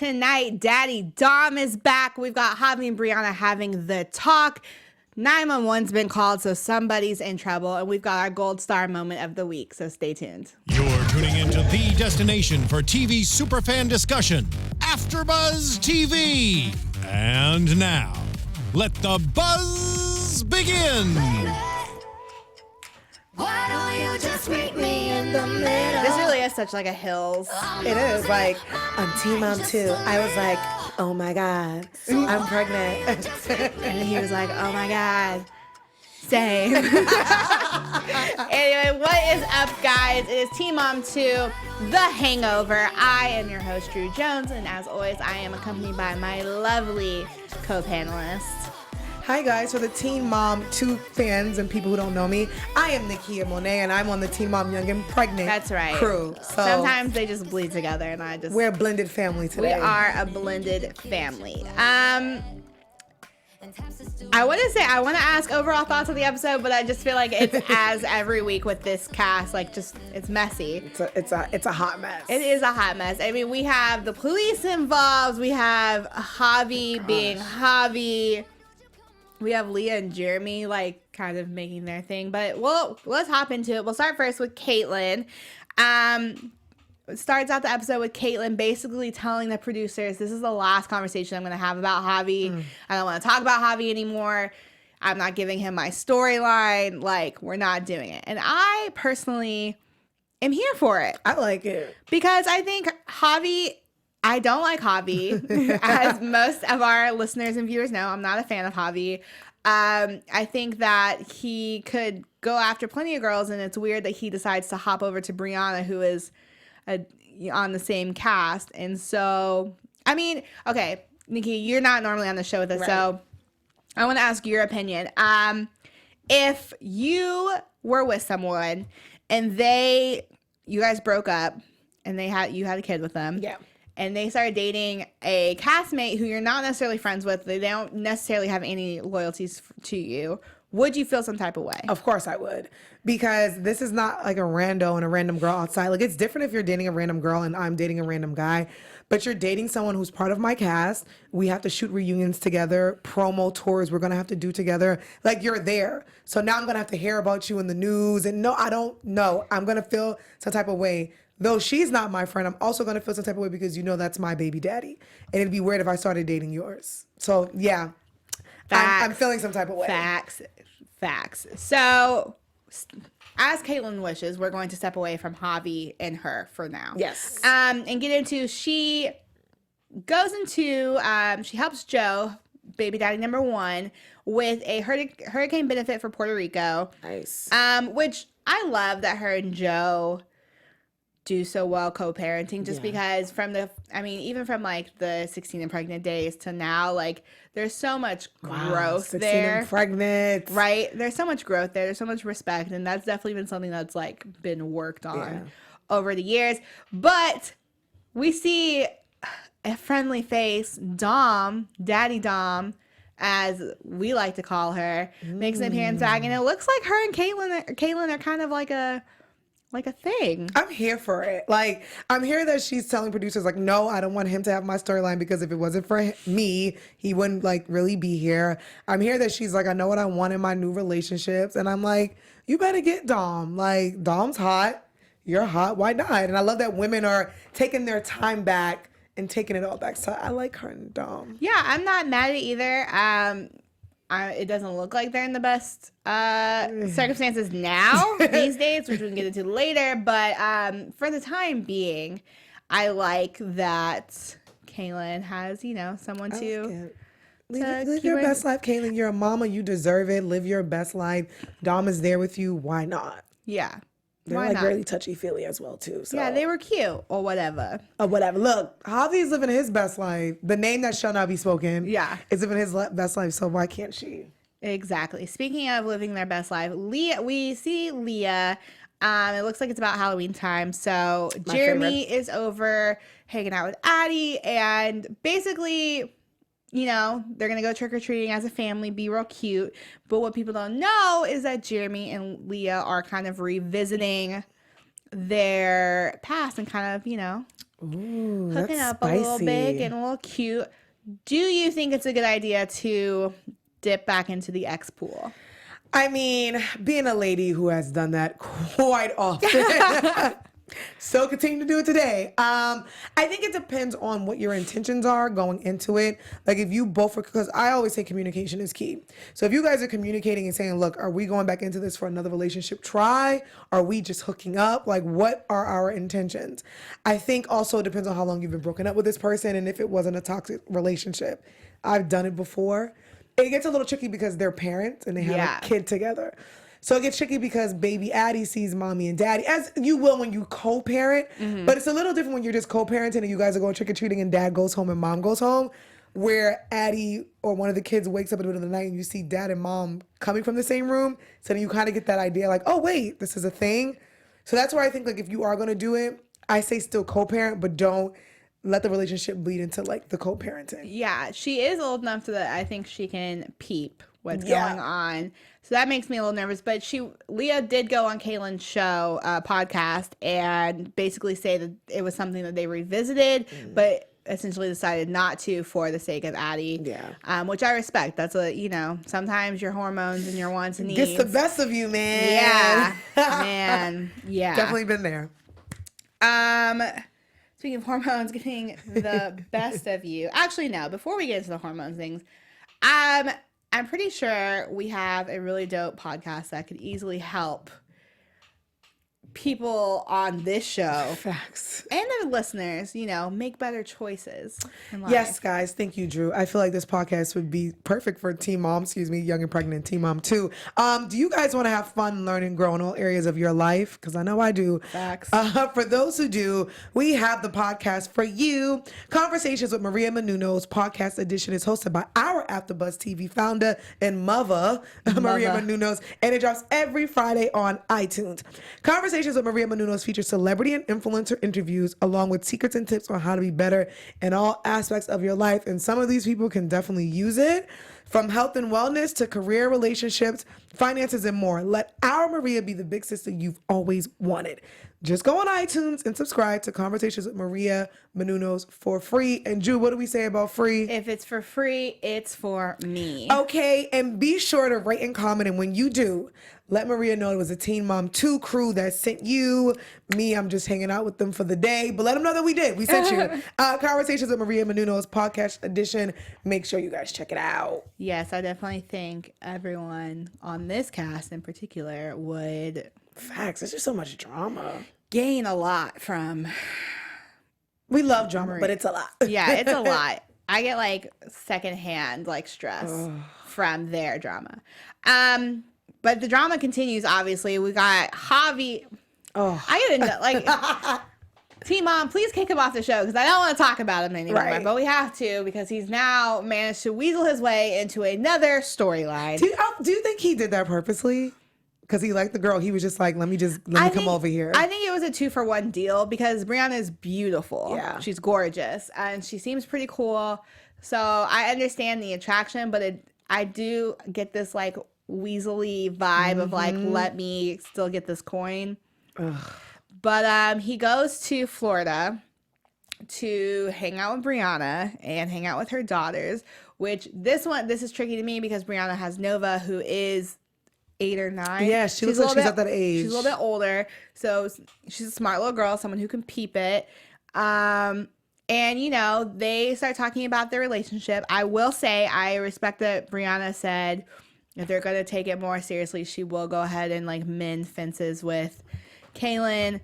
tonight. Daddy Dom is back. We've got Javi and Brianna having the talk. 911's been called, so somebody's in trouble. And we've got our gold star moment of the week, so stay tuned. You're tuning into the destination for TV superfan discussion, AfterBuzz TV. And now, let the buzz begin. Why don't you just meet me in the middle? This really is such like a Hills. It is like on Teen Mom 2. I was like, oh my God, I'm pregnant. And he was like, oh my God. Same. Anyway, what is up, guys? It is Teen Mom 2, The Hangover. I am your host, Drew Jones, and as always, I am accompanied by my lovely co-panelists. Hi guys, for the Teen Mom 2 fans and people who don't know me, I am Nakia, Monet, and I'm on the Teen Mom Young and Pregnant That's right. crew. So sometimes they just bleed together, and we're a blended family today. We are a blended family. I want to ask overall thoughts of the episode, but I just feel like it's as every week with this cast, like just it's messy. It's a hot mess. It is a hot mess. I mean, we have the police involved. We have Javi being Javi. We have Leah and Jeremy like kind of making their thing, but let's hop into it. We'll start first with Caitlin. It starts out the episode with Caitlin basically telling the producers, this is the last conversation I'm going to have about Javi. I don't want to talk about Javi anymore. I'm not giving him my storyline. Like, we're not doing it. And I personally am here for it. I like it. Because I think I don't like Javi. As most of our listeners and viewers know, I'm not a fan of Javi. I think that he could go after plenty of girls, and it's weird that he decides to hop over to Brianna, who is on the same cast. And so, I mean, okay, Nikki, you're not normally on the show with us, right. So I want to ask your opinion. If you were with someone and you guys broke up and you had a kid with them. Yeah. And they started dating a castmate who you're not necessarily friends with. They don't necessarily have any loyalties to you. Would you feel some type of way? Of course I would. Because this is not like a rando and a random girl outside. Like, it's different if you're dating a random girl and I'm dating a random guy. But you're dating someone who's part of my cast. We have to shoot reunions together, promo tours we're going to have to do together. Like, you're there. So now I'm going to have to hear about you in the news. And no, I don't know. I'm going to feel some type of way. Though she's not my friend, I'm also going to feel some type of way because you know that's my baby daddy. And it'd be weird if I started dating yours. So, yeah, I'm feeling some type of way. Facts. So, as Caitlin wishes, we're going to step away from Javi and her for now. Yes. And get into, she helps Joe, baby daddy number 1, with a hurricane benefit for Puerto Rico. Nice. Which I love that her and Joe do so well co-parenting, just because even from like the 16 and pregnant days to now, like there's so much growth 16 there. and pregnant. Right? There's so much growth there. There's so much respect, and that's definitely been something that's like been worked on over the years. But we see a friendly face, Daddy Dom, as we like to call her, makes an appearance back, and it looks like her and Caitlin are kind of like a thing. I'm here for it. Like, I'm here that she's telling producers, like, no, I don't want him to have my storyline because if it wasn't for me, he wouldn't, like, really be here. I'm here that she's like, I know what I want in my new relationships. And I'm like, you better get Dom. Like, Dom's hot. You're hot. Why not? And I love that women are taking their time back and taking it all back. So I like her and Dom. Yeah, I'm not mad at either. It doesn't look like they're in the best circumstances now, these days, which we can get into later. But for the time being, I like that Caitlin has, someone to live your best life, Caitlin. You're a mama. You deserve it. Live your best life. Dom is there with you. Why not? Yeah. They're Why like not? really touchy-feely as well, too. So. Yeah, they were cute or whatever. Look, Javi's living his best life. The name that shall not be spoken is living his best life, so why can't she? Exactly. Speaking of living their best life, we see Leah. It looks like it's about Halloween time. So Jeremy is over hanging out with Addie, and basically, they're going to go trick-or-treating as a family, be real cute. But what people don't know is that Jeremy and Leah are kind of revisiting their past and kind of, Ooh, hooking that's up a little spicy. bit, getting a little cute. Do you think it's a good idea to dip back into the ex pool? I mean, being a lady who has done that quite often, so continue to do it today. I think it depends on what your intentions are going into it. Like if you both, because I always say communication is key. So if you guys are communicating and saying, look, are we going back into this for another relationship try? Are we just hooking up? Like what are our intentions? I think also it depends on how long you've been broken up with this person and if it wasn't a toxic relationship. I've done it before. It gets a little tricky because they're parents and they have a kid together. So it gets tricky because baby Addie sees mommy and daddy, as you will when you co-parent. But it's a little different when you're just co-parenting and you guys are going trick-or-treating and dad goes home and mom goes home, where Addie or one of the kids wakes up in the middle of the night and you see dad and mom coming from the same room. So then you kind of get that idea like, oh, wait, this is a thing. So that's where I think like if you are going to do it, I say still co-parent, but don't let the relationship bleed into like the co-parenting. Yeah, she is old enough so that I think she can peep what's going on. So that makes me a little nervous. But Leah did go on Kaylin's show podcast and basically say that it was something that they revisited, but essentially decided not to for the sake of Addie. Yeah. Which I respect. That's sometimes your hormones and your wants and needs. Gets the best of you, man. Yeah. Man. Yeah. Definitely been there. Speaking of hormones getting the best of you. Actually, no. Before we get into the hormones things, I'm pretty sure we have a really dope podcast that could easily help people on this show Facts. and their listeners, make better choices in life. Yes, guys. Thank you, Drew. I feel like this podcast would be perfect for teen mom, young and pregnant teen mom too. Do you guys want to have fun, learn, and grow in all areas of your life? Because I know I do. Facts. For those who do, we have the podcast for you. Conversations with Maria Menounos podcast edition is hosted by our AfterBuzz TV founder and mother, Maria Menounos, and it drops every Friday on iTunes. Conversations with Maria Menounos features celebrity and influencer interviews along with secrets and tips on how to be better in all aspects of your life. And some of these people can definitely use it, from health and wellness to career, relationships, finances, and more. Let our Maria be the big sister you've always wanted. Just go on iTunes and subscribe to Conversations with Maria Menounos for free. And Drew, what do we say about free? If it's for free, it's for me. Okay, and be sure to rate and comment. And when you do, let Maria know it was a Teen Mom 2 crew that sent you. Me, I'm just hanging out with them for the day. But let them know that we did. We sent you. Conversations with Maria Menounos podcast edition. Make sure you guys check it out. Yes, I definitely think everyone on this cast in particular would Facts. There's just so much drama. gain a lot from. We love drama, but it's a lot. Yeah, it's a lot. I get like secondhand stress from their drama. But the drama continues, obviously. We got Javi. Oh. I get into Team Mom, please kick him off the show because I don't want to talk about him anymore. Right. But we have to because he's now managed to weasel his way into another storyline. Do you think he did that purposely? Because he liked the girl. He was just like, let me come over here. I think it was a 2-for-1 deal because Brianna is beautiful. Yeah. She's gorgeous and she seems pretty cool. So I understand the attraction, but I do get this weaselly vibe of let me still get this coin. Ugh. But he goes to Florida to hang out with Brianna and hang out with her daughters, which this is tricky to me because Brianna has Nova, who is 8 or 9. Yeah, she looks like she's at that age. She's a little bit older, so she's a smart little girl, someone who can peep it. And they start talking about their relationship. I will say I respect that Brianna said if they're going to take it more seriously, she will go ahead and mend fences with Kaylin.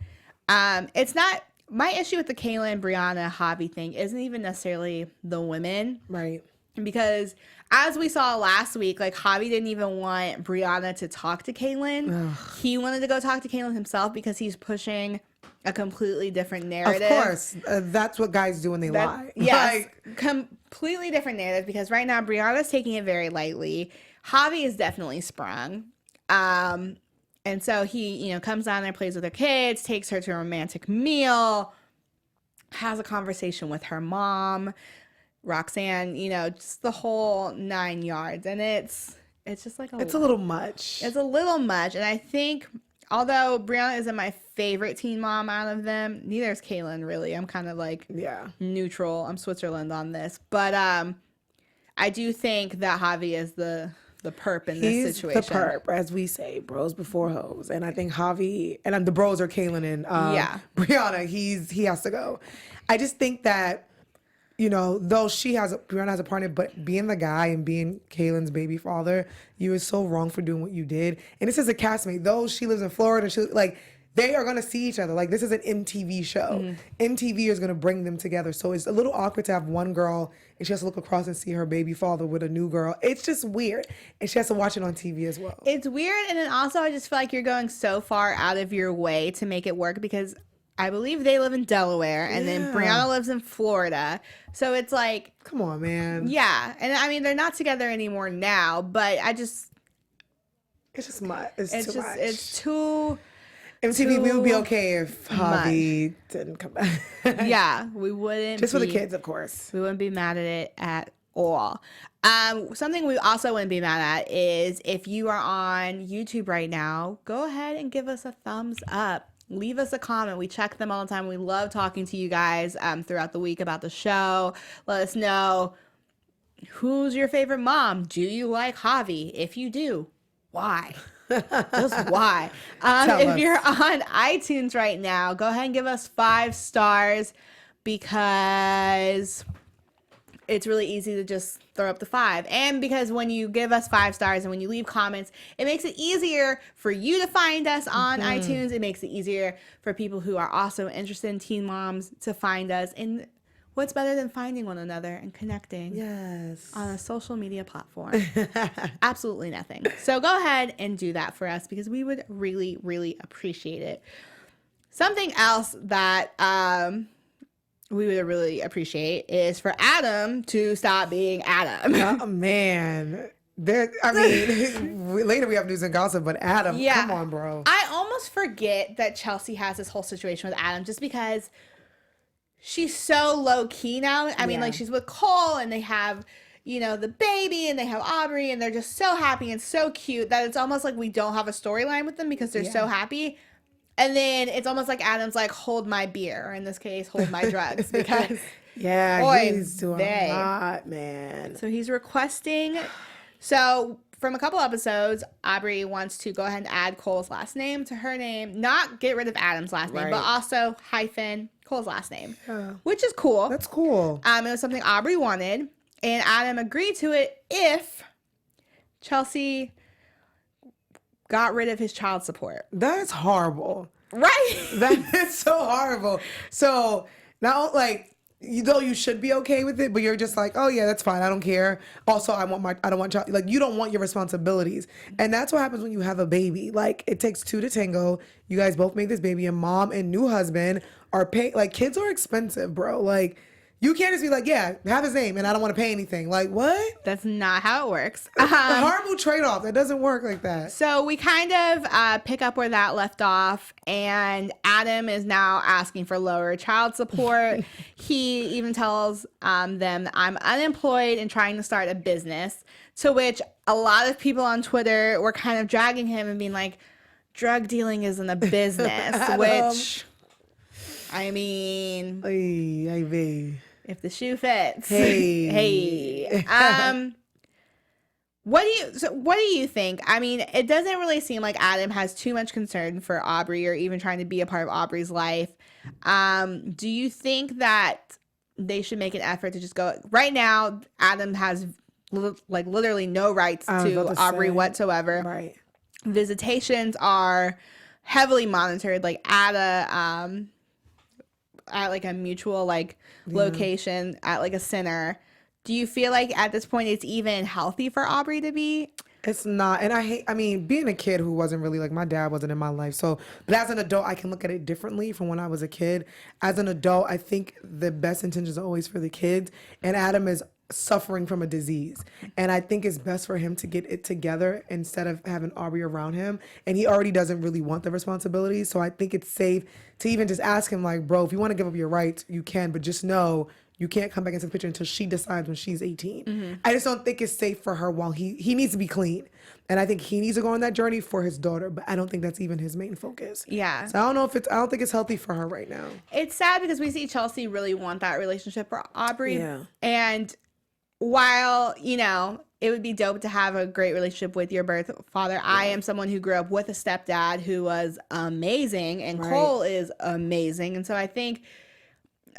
It's not my issue with the Kaylin, Brianna, Javi thing isn't even necessarily the women. Right. Because as we saw last week, Javi didn't even want Brianna to talk to Kaylin. Ugh. He wanted to go talk to Kaylin himself because he's pushing a completely different narrative. Of course. That's what guys do when they lie. Yes. Completely different narrative because right now Brianna's taking it very lightly. Javi is definitely sprung. And so he, comes down there, plays with her kids, takes her to a romantic meal, has a conversation with her mom, Roxanne, just the whole 9 yards. And it's just it's a little much. It's a little much. And I think although Brianna isn't my favorite teen mom out of them, neither is Kaylin, really. I'm kind of like neutral. I'm Switzerland on this. But I do think that Javi is the perp in this situation. He's the perp, as we say, bros before hoes. And I think Javi, and the bros are Kaylin and Brianna, he has to go. I just think that, you know, though Brianna has a partner, but being the guy and being Kaylin's baby father, you were so wrong for doing what you did. And this is a castmate. Though she lives in Florida, they are going to see each other. Like, this is an MTV show. MTV is going to bring them together. So it's a little awkward to have one girl and she has to look across and see her baby father with a new girl. It's just weird. And she has to watch it on TV as well. It's weird. And then also I just feel like you're going so far out of your way to make it work because I believe they live in Delaware and then Brianna lives in Florida. So it's like... Come on, man. Yeah. And I mean, they're not together anymore now, but I just... It's just much. It's too much. It's too... MTV, we would be okay if Javi didn't come back. Yeah, we wouldn't. Just for the kids, of course. We wouldn't be mad at it at all. Something we also wouldn't be mad at is if you are on YouTube right now, go ahead and give us a thumbs up. Leave us a comment. We check them all the time. We love talking to you guys throughout the week about the show. Let us know, who's your favorite mom? Do you like Javi? If you do, why? Just why? If you're on iTunes right now, go ahead and give us 5 stars because it's really easy to just throw up the 5. And because when you give us 5 stars and when you leave comments, it makes it easier for you to find us on iTunes. It makes it easier for people who are also interested in teen moms to find us. And what's better than finding one another and connecting on a social media platform? Absolutely nothing. So go ahead and do that for us because we would really, really appreciate it. Something else that we would really appreciate is for Adam to stop being Adam. Oh, man. Later we have news and gossip, but Adam, come on, bro. I almost forget that Chelsea has this whole situation with Adam just because... She's so low key now. I mean, like, she's with Cole and they have, you know, the baby and they have Aubrey and they're just so happy and so cute that it's almost like we don't have a storyline with them because they're so happy. And then it's almost like Adam's like, hold my beer, or in this case, hold my drugs because he's doing a lot, man. So he's requesting. So from a couple episodes, Aubrey wants to go ahead and add Cole's last name to her name, not get rid of Adam's last name, but also hyphen Cole's last name, which is cool. That's cool. It was something Aubrey wanted, and Adam agreed to it if Chelsea got rid of his child support. That's horrible. Right? That is so horrible. So now, like, though you should be okay with it, but you're just like, oh yeah, that's fine. I don't care. Also, I don't want child. Like, you don't want your responsibilities, and that's what happens when you have a baby. Like, it takes 2 to tango. You guys both made this baby, and mom and new husband are paying. Like, kids are expensive, bro. Like, you can't just be like, yeah, have his name, and I don't want to pay anything. Like, what? That's not how it works. It's a horrible trade-off. That doesn't work like that. So we kind of pick up where that left off, and Adam is now asking for lower child support. He even tells them that I'm unemployed and trying to start a business, to which a lot of people on Twitter were kind of dragging him and being like, drug dealing isn't a business, which, I mean... If the shoe fits. Hey. What do you think? I mean, it doesn't really seem like Adam has too much concern for Aubrey or even trying to be a part of Aubrey's life. Do you think that they should make an effort to just go right now? Adam has literally no rights to Aubrey whatsoever. Right. Visitations are heavily monitored, like at like a mutual location at like a center. Do you feel like at this point it's even healthy for Aubrey to be? It's not. And I mean, being a kid who wasn't really, like, my dad wasn't in my life. So, but as an adult, I can look at it differently from when I was a kid. As an adult, I think the best intentions are always for the kids. And Adam is suffering from a disease. And I think it's best for him to get it together instead of having Aubrey around him. And he already doesn't really want the responsibility. So I think it's safe to even just ask him, like, bro, if you want to give up your rights, you can. But just know you can't come back into the picture until she decides when she's 18. I just don't think it's safe for her while he needs to be clean. And I think he needs to go on that journey for his daughter, but I don't think that's even his main focus. Yeah. So I don't think it's healthy for her right now. It's sad because we see Chelsea really want that relationship for Aubrey. Yeah. And while, it would be dope to have a great relationship with your birth father, yeah. I am someone who grew up with a stepdad who was amazing, and Cole is amazing. And so I think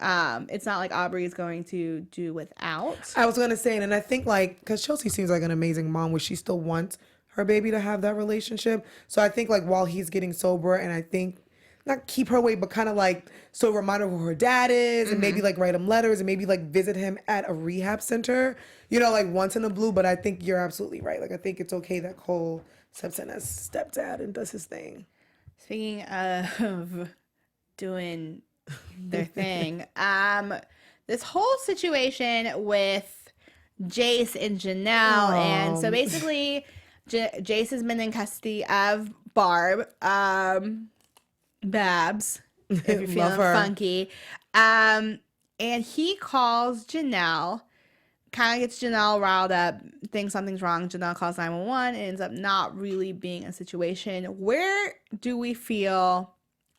it's not like Aubrey is going to do without. I was going to say, and I think because Chelsea seems like an amazing mom where she still wants her baby to have that relationship. So I think while he's getting sober, and I think not keep her away, but kind of so remind her who her dad is, and maybe write him letters, and maybe visit him at a rehab center, once in a blue. But I think you're absolutely right. I think it's okay that Cole steps in as stepdad and does his thing. Speaking of doing their thing, this whole situation with Jace and Janelle, and so basically Jace has been in custody of Barb, Babs, if you're feeling funky, and he calls Janelle, kind of gets Janelle riled up, thinks something's wrong. Janelle calls 911, and ends up not really being a situation. Where do we feel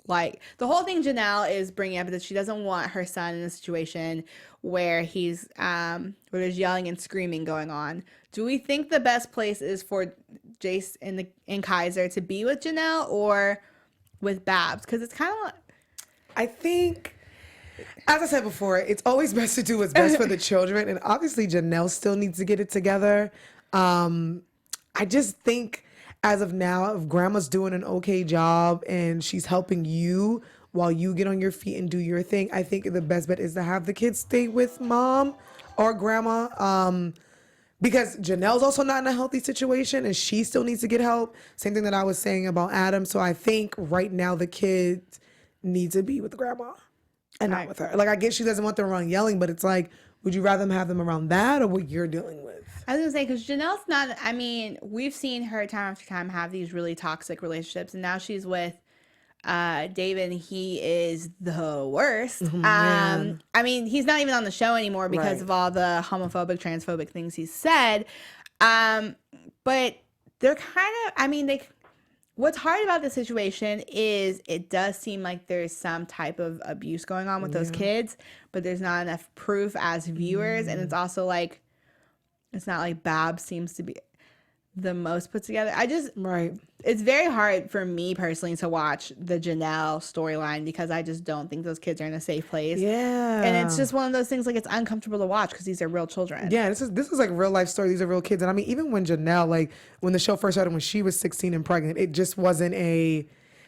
like the whole thing Janelle is bringing up is that she doesn't want her son in a situation where he's where there's yelling and screaming going on? Do we think the best place is for Jace and Kaiser to be with Janelle or with Babs? Because it's kind of, I think, as I said before, it's always best to do what's best for the children, and obviously Janelle still needs to get it together. I just think as of now, if grandma's doing an okay job and she's helping you while you get on your feet and do your thing, I think the best bet is to have the kids stay with mom or grandma. Because Janelle's also not in a healthy situation and she still needs to get help. Same thing that I was saying about Adam. So I think right now the kids need to be with grandma and not with her. I guess she doesn't want them around yelling, but it's would you rather have them around that or what you're dealing with? I was gonna say, because Janelle's not, we've seen her time after time have these really toxic relationships, and now she's with David, and he is the worst. He's not even on the show anymore because of all the homophobic, transphobic things he said. But they're kind of, what's hard about the situation is it does seem like there's some type of abuse going on with those kids, but there's not enough proof as viewers. And it's also it's not like Babs seems to be the most put together. It's very hard for me personally to watch the Janelle storyline because I just don't think those kids are in a safe place. Yeah. And it's just one of those things it's uncomfortable to watch because these are real children. Yeah, this is real life story. These are real kids. And even when Janelle, when the show first started, when she was 16 and pregnant, it just wasn't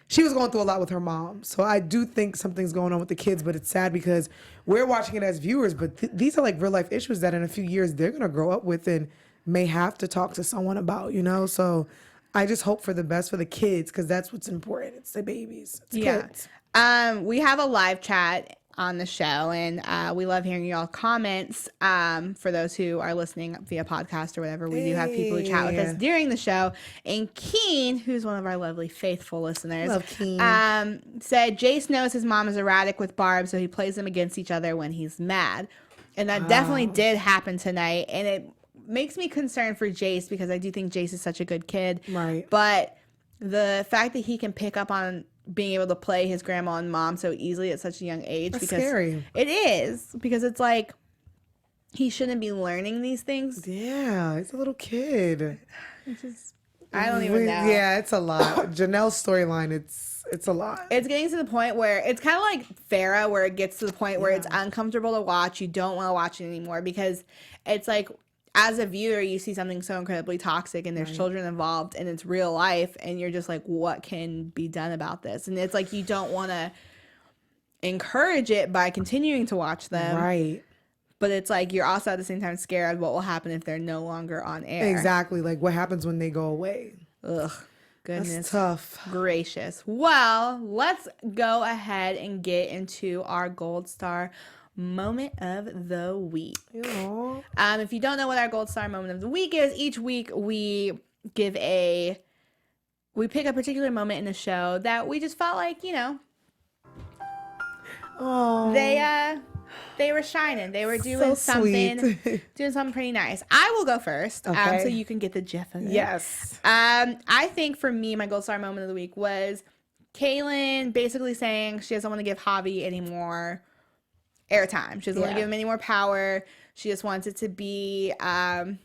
she was going through a lot with her mom. So I do think something's going on with the kids, but it's sad because we're watching it as viewers, but these are real life issues that in a few years they're going to grow up with and may have to talk to someone about, So I just hope for the best for the kids because that's what's important. It's the babies. It's kids. We have a live chat on the show, and we love hearing y'all comments. For those who are listening via podcast or whatever, we do have people who chat with us during the show. And Keen, who's one of our lovely faithful listeners, said Jace knows his mom is erratic with Barb, so he plays them against each other when he's mad. And that definitely did happen tonight, and it makes me concerned for Jace because I do think Jace is such a good kid. Right. But the fact that he can pick up on being able to play his grandma and mom so easily at such a young age. That's because scary. It is. Because it's he shouldn't be learning these things. Yeah, he's a little kid. I don't even know. Yeah, it's a lot. Janelle's storyline, it's a lot. It's getting to the point where it's kind of like Farrah, where it gets to the point where it's uncomfortable to watch. You don't want to watch it anymore because it's as a viewer, you see something so incredibly toxic and there's children involved and it's real life and you're just what can be done about this? And it's you don't want to encourage it by continuing to watch them. Right. But it's you're also at the same time scared what will happen if they're no longer on air. Exactly. What happens when they go away? Ugh. Goodness. That's tough. Gracious. Well, let's go ahead and get into our Gold Star moment of the week. If you don't know what our Gold Star moment of the week is, each week we pick a particular moment in the show that we just felt they They were shining. They were doing something pretty nice. I will go first, so you can get the gif of it. Yes. I think for me, my gold star moment of the week was Kaylin basically saying she doesn't want to give Javi any more airtime. She doesn't want to give him any more power. She just wants it to be that's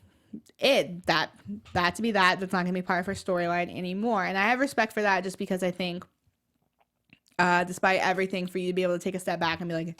not gonna be part of her storyline anymore. And I have respect for that, just because I think despite everything, for you to be able to take a step back and be like,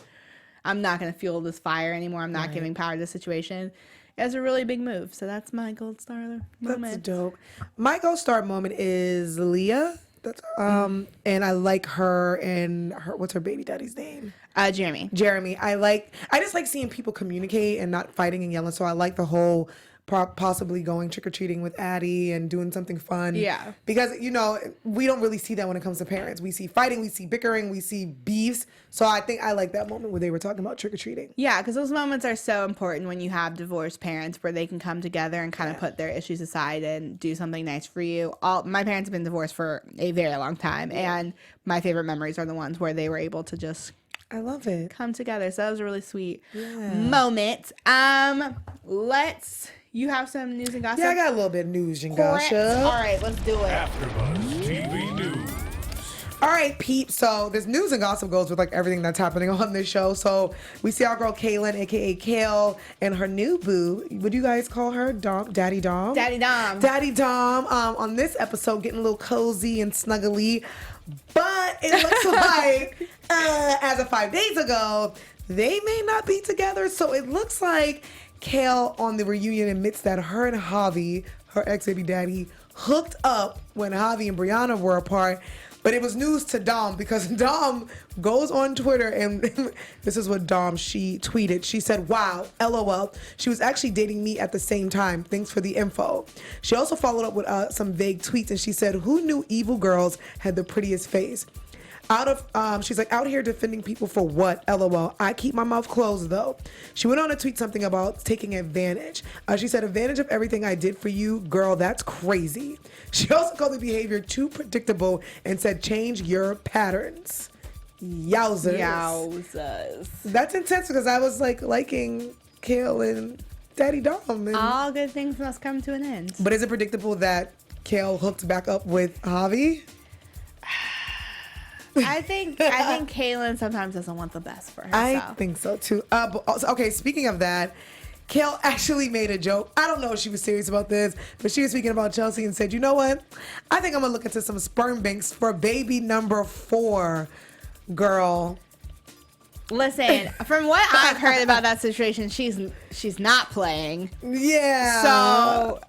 I'm not gonna fuel this fire anymore, I'm not giving power to this situation, it's a really big move. So that's my gold star moment. That's dope. My gold star moment is Leah. That's and I like her and what's her baby daddy's name? Jeremy. I just like seeing people communicate and not fighting and yelling. So I like the whole possibly going trick-or-treating with Addie and doing something fun. Yeah. Because, we don't really see that when it comes to parents. We see fighting, we see bickering, we see beefs. So I think I like that moment where they were talking about trick-or-treating. Yeah, because those moments are so important when you have divorced parents, where they can come together and kind of put their issues aside and do something nice for you. My parents have been divorced for a very long time, and my favorite memories are the ones where they were able to just... I love it. Come together. So that was a really sweet moment. You have some news and gossip? Yeah, I got a little bit of news and gossip. All right, let's do it. AfterBuzz TV News. All right, Pete. So this news and gossip goes with like everything that's happening on this show. So we see our girl Kaylin, aka Kale, and her new boo. Would you guys call her Daddy Dom? Daddy Dom. Daddy Dom. On this episode, getting a little cozy and snuggly, but it looks like as of 5 days ago, they may not be together. So it looks like Kale on the reunion admits that her and Javi, her ex-baby daddy, hooked up when Javi and Brianna were apart. But it was news to Dom, because Dom goes on Twitter, and this is what she tweeted. She said, "Wow, LOL. She was actually dating me at the same time. Thanks for the info." She also followed up with some vague tweets, and she said, "Who knew evil girls had the prettiest face?" She's like, "Out here defending people for what? LOL. I keep my mouth closed though." She went on to tweet something about taking advantage. She said, "Advantage of everything I did for you, girl, that's crazy." She also called the behavior too predictable and said, "Change your patterns." Yowzers. That's intense, because I was like liking Kale and Daddy Dom. And... all good things must come to an end. But is it predictable that Kale hooked back up with Javi? I think Kaylin sometimes doesn't want the best for herself. I think so too. But also, okay, speaking of that, Kale actually made a joke. I don't know if she was serious about this, but she was speaking about Chelsea and said, "You know what? I think I'm gonna look into some sperm banks for baby number 4, girl." Listen, from what I've heard about that situation, she's not playing. Yeah. So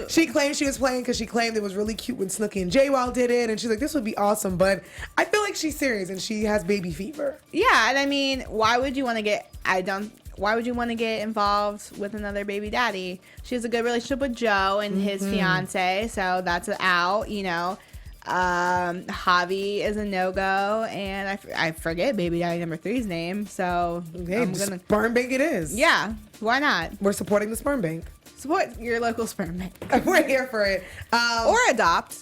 she claimed she was playing because she claimed it was really cute when Snooki and JWoww did it, and she's like, "This would be awesome," but I feel like she's serious and she has baby fever. Yeah, and I mean, why would you want to get involved with another baby daddy? She has a good relationship with Joe and his fiance, so that's out, Javi is a no-go, and I forget baby daddy number 3's name, so I'm gonna sperm bank it is. Yeah, why not? We're supporting the sperm bank. Support your local sperm bank. We're here for it. Or adopt.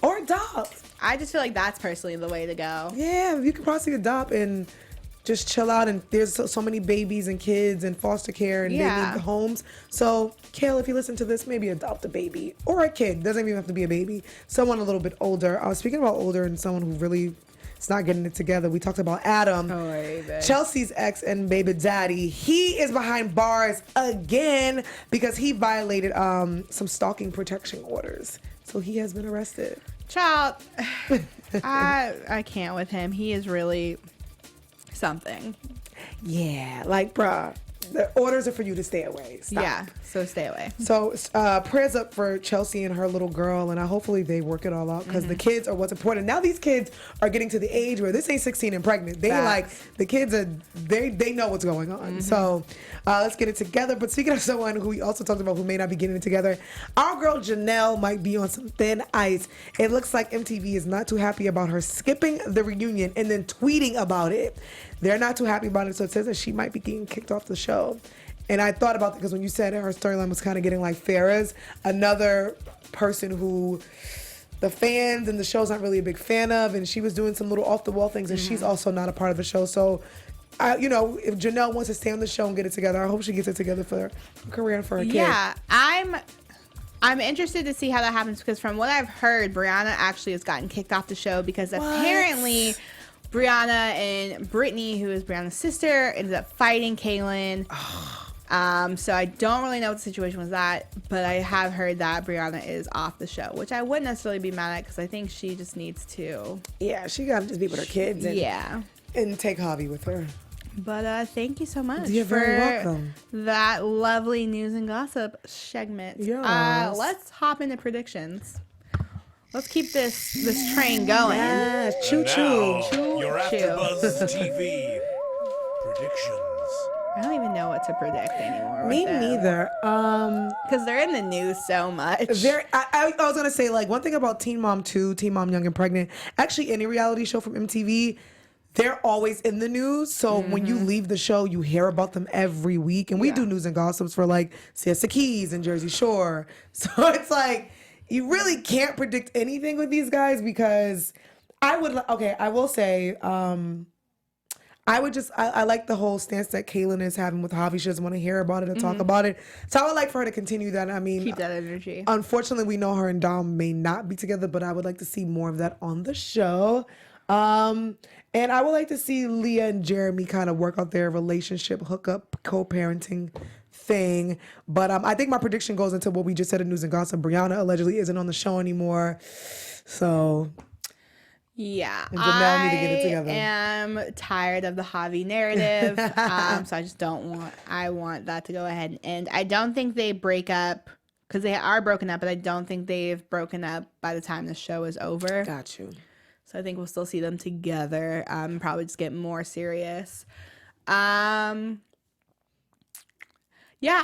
I just feel like that's personally the way to go. Yeah, you could possibly adopt and just chill out. And there's so many babies and kids and foster care and baby homes. So, Kale, if you listen to this, maybe adopt a baby or a kid. Doesn't even have to be a baby. Someone a little bit older. I was speaking about older and someone who really is not getting it together. We talked about Adam, Chelsea's ex and baby daddy. He is behind bars again because he violated some stalking protection orders. So he has been arrested. Child, I can't with him. He is really something. Yeah, like, bruh, the orders are for you to stay away. Stop. Yeah, so stay away. So prayers up for Chelsea and her little girl, and hopefully they work it all out, because the kids are what's important. Now these kids are getting to the age where this ain't 16 and pregnant. They like, the kids are, they know what's going on. So let's get it together. But speaking of someone who we also talked about who may not be getting it together, our girl Janelle might be on some thin ice. It looks like MTV is not too happy about her skipping the reunion and then tweeting about it. They're not too happy about it, so it says that she might be getting kicked off the show. And I thought about that because when you said her storyline was kind of getting like Farrah's, another person who the fans and the show's not really a big fan of, and she was doing some little off-the-wall things, and she's also not a part of the show. So if Janelle wants to stay on the show and get it together, I hope she gets it together for her career and for her kid. Yeah, I'm interested to see how that happens because from what I've heard, Brianna actually has gotten kicked off the show because apparently Brianna and Brittany, who is Brianna's sister, ended up fighting Kaylin. So I don't really know what the situation was that, but I have heard that Brianna is off the show, which I wouldn't necessarily be mad at because I think she just needs to. Yeah, she got to just be with her kids and take Javi with her. But thank you so much You're very welcome. that lovely news and gossip segment. Yes. Let's hop into predictions. Let's keep this train going. Yes, choo choo. Your AfterBuzz TV predictions. I don't even know what to predict anymore. Me neither. Because they're in the news so much. I was gonna say, like, one thing about Teen Mom 2, Teen Mom Young and Pregnant, actually any reality show from MTV, they're always in the news. So when you leave the show, you hear about them every week. And we do news and gossips for like Siesta Keys and Jersey Shore. So it's like, you really can't predict anything with these guys because I will say, I like the whole stance that Kaylin is having with Javi. She doesn't want to hear about it or talk about it. So I would like for her to continue that. I mean, keep that energy. Unfortunately, we know her and Dom may not be together, but I would like to see more of that on the show. And I would like to see Leah and Jeremy kind of work out their relationship, hookup, co-parenting thing. But I think my prediction goes into what we just said in News and Gossip. Brianna allegedly isn't on the show anymore. So... yeah, and Janelle need to get it together. I am tired of the Javi narrative, so I just don't want. I want that to go ahead and end. I don't think they break up because they are broken up, but I don't think they've broken up by the time the show is over. Got you. So I think we'll still see them together. Probably just get more serious. Yeah,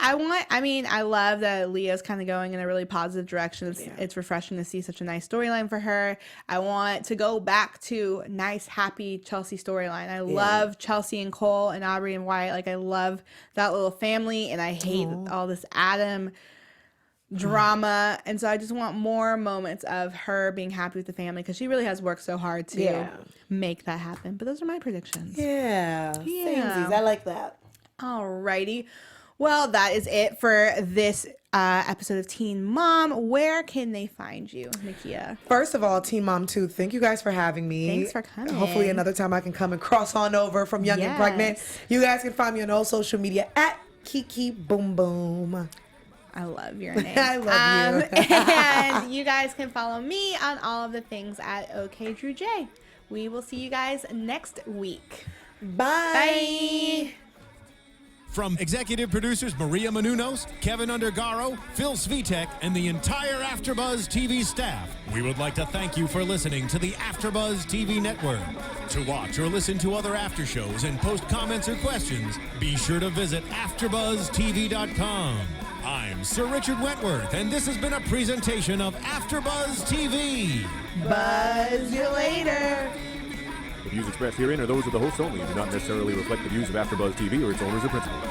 I love that Leah's kind of going in a really positive direction. It's refreshing to see such a nice storyline for her. I want to go back to nice, happy Chelsea storyline. I love Chelsea and Cole and Aubrey and Wyatt. Like, I love that little family, and I hate all this Adam drama. And so I just want more moments of her being happy with the family because she really has worked so hard to make that happen. But those are my predictions. Yeah. Samesies. I like that. Alrighty. Well, that is it for this episode of Teen Mom. Where can they find you, Nakia? First of all, Teen Mom 2, thank you guys for having me. Thanks for coming. Hopefully another time I can come and cross on over from Young and Pregnant. You guys can find me on all social media at Kiki Boom Boom. I love your name. I love you. And you guys can follow me on all of the things at OKDrewJ. We will see you guys next week. Bye. Bye. From executive producers Maria Menounos, Keven Undergaro, Phil Svitek, and the entire AfterBuzz TV staff, we would like to thank you for listening to the AfterBuzz TV network. To watch or listen to other after shows and post comments or questions, be sure to visit AfterBuzzTV.com. I'm Sir Richard Wentworth, and this has been a presentation of AfterBuzz TV. Buzz you later. The views expressed herein are those of the hosts only and do not necessarily reflect the views of AfterBuzz TV or its owners or principals.